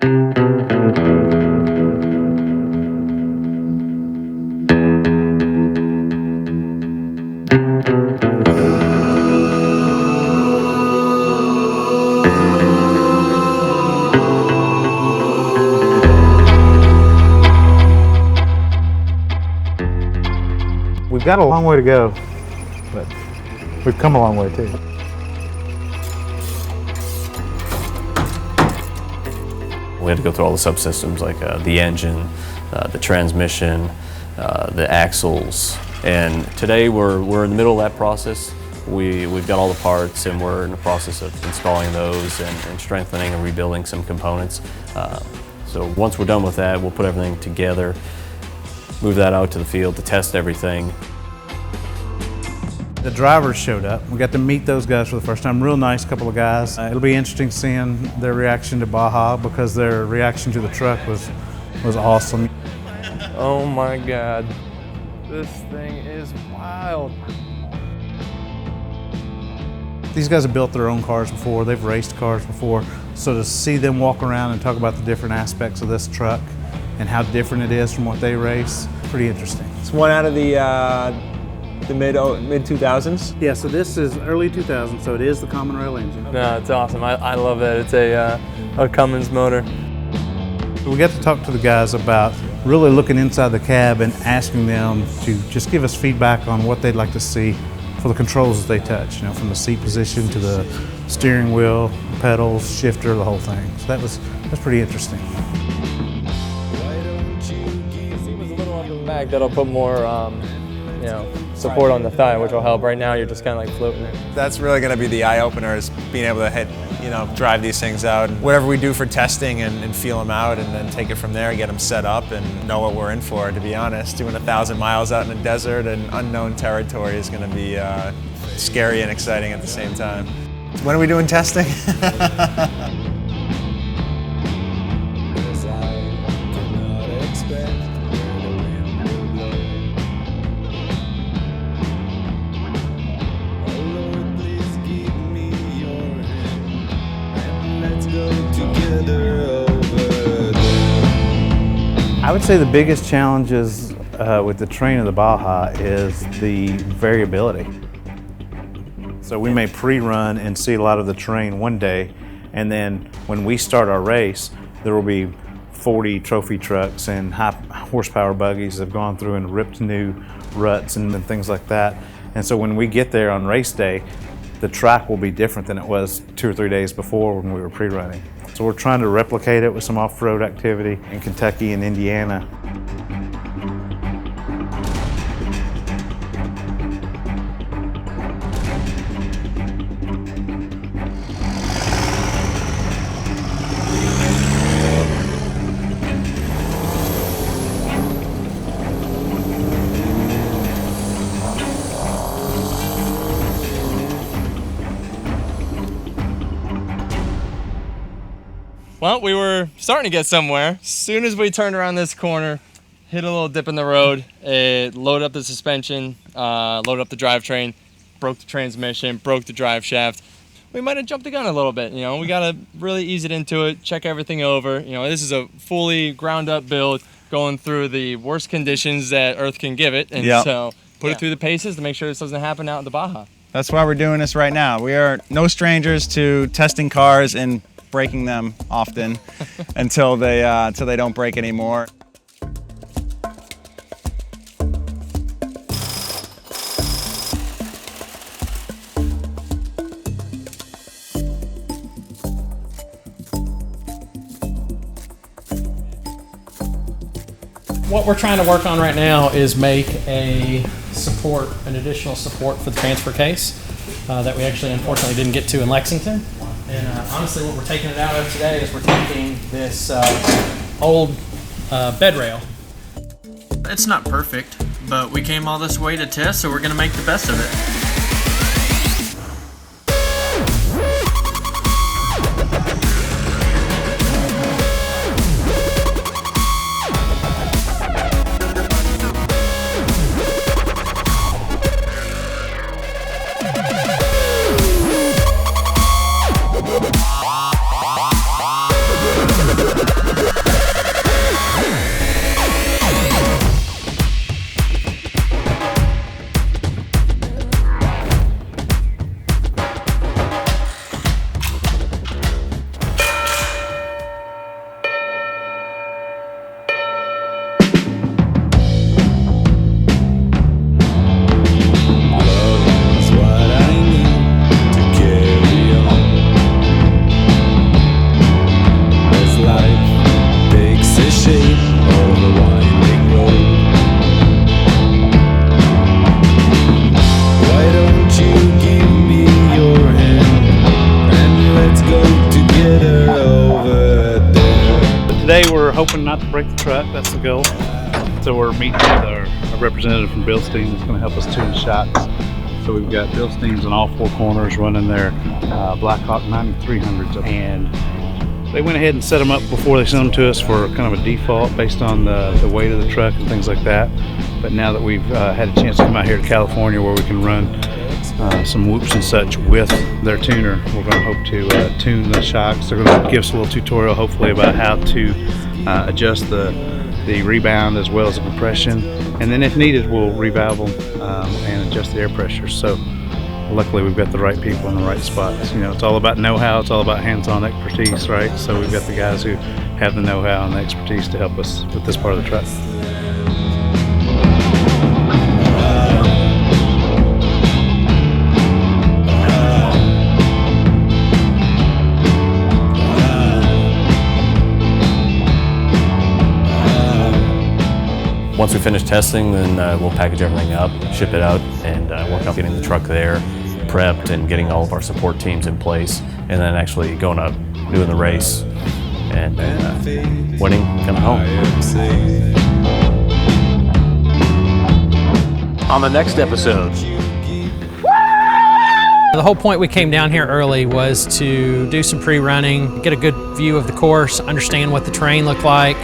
We've got a long way to go, but we've come a long way too. We had to go through all the subsystems like the engine, the transmission, the axles, and today we're in the middle of that process. We've got all the parts and we're in the process of installing those and strengthening and rebuilding some components. So once we're done with that, we'll put everything together, move that out to the field to test everything. The drivers showed up. We got to meet those guys for the first time. Real nice couple of guys. It'll be interesting seeing their reaction to Baja because their reaction to the truck was awesome. Oh my God, this thing is wild. These guys have built their own cars before. They've raced cars before. So to see them walk around and talk about the different aspects of this truck and how different it is from what they race, pretty interesting. It's one out of the mid 2000s. Yeah, so this is early 2000s, so it is the common rail engine. No, it's awesome. I love that. It's a Cummins motor. We got to talk to the guys about really looking inside the cab and asking them to just give us feedback on what they'd like to see for the controls that they touch, you know, from the seat position to the steering wheel, pedals, shifter, the whole thing. So that's pretty interesting. The seat was a little up in the back. That'll put more, you know, support on the thigh, which will help. Right now, you're just kind of like floating. That's really going to be the eye opener, is being able to drive these things out. And whatever we do for testing and feel them out, and then take it from there, get them set up, and know what we're in for. To be honest, doing 1,000 miles out in the desert and unknown territory is going to be scary and exciting at the same time. When are we doing testing? I would say the biggest challenges with the terrain of the Baja is the variability. So we may pre-run and see a lot of the terrain one day, and then when we start our race, there will be 40 trophy trucks and high horsepower buggies that have gone through and ripped new ruts and things like that. And so when we get there on race day, the track will be different than it was 2 or 3 days before when we were pre-running. So we're trying to replicate it with some off-road activity in Kentucky and Indiana. Well, we were starting to get somewhere. As soon as we turned around this corner, hit a little dip in the road, it loaded up the suspension, loaded up the drivetrain, broke the transmission, broke the drive shaft. We might have jumped the gun a little bit, you know. We gotta really ease it into it, check everything over. You know, this is a fully ground up build going through the worst conditions that Earth can give it. And so put it through the paces to make sure this doesn't happen out in the Baja. That's why we're doing this right now. We are no strangers to testing cars and breaking them often until they don't break anymore. What we're trying to work on right now is make an additional support for the transfer case that we actually unfortunately didn't get to in Lexington. And honestly, what we're taking it out of today is we're taking this old bed rail. It's not perfect, but we came all this way to test, so we're going to make the best of it. Today we're hoping not to break the truck, that's the goal. So we're meeting with our representative from Bilstein that's going to help us tune the shocks. So we've got Bilsteins in all four corners running their Blackhawk 9300s. And they went ahead and set them up before they sent them to us for kind of a default based on the weight of the truck and things like that. But now that we've had a chance to come out here to California where we can run some whoops and such with their tuner, we're going to hope to tune the shocks. They're going to give us a little tutorial hopefully about how to adjust the rebound as well as the compression, and then if needed we'll revalve them and adjust the air pressure. So luckily we've got the right people in the right spots. You know, it's all about know-how, it's all about hands-on expertise, right? So we've got the guys who have the know-how and the expertise to help us with this part of the truck. Once we finish testing, then we'll package everything up, ship it out, and work on getting the truck there, prepped, and getting all of our support teams in place, and then actually going up, doing the race, and winning, coming home. On the next episode. The whole point we came down here early was to do some pre-running, get a good view of the course, understand what the terrain looked like,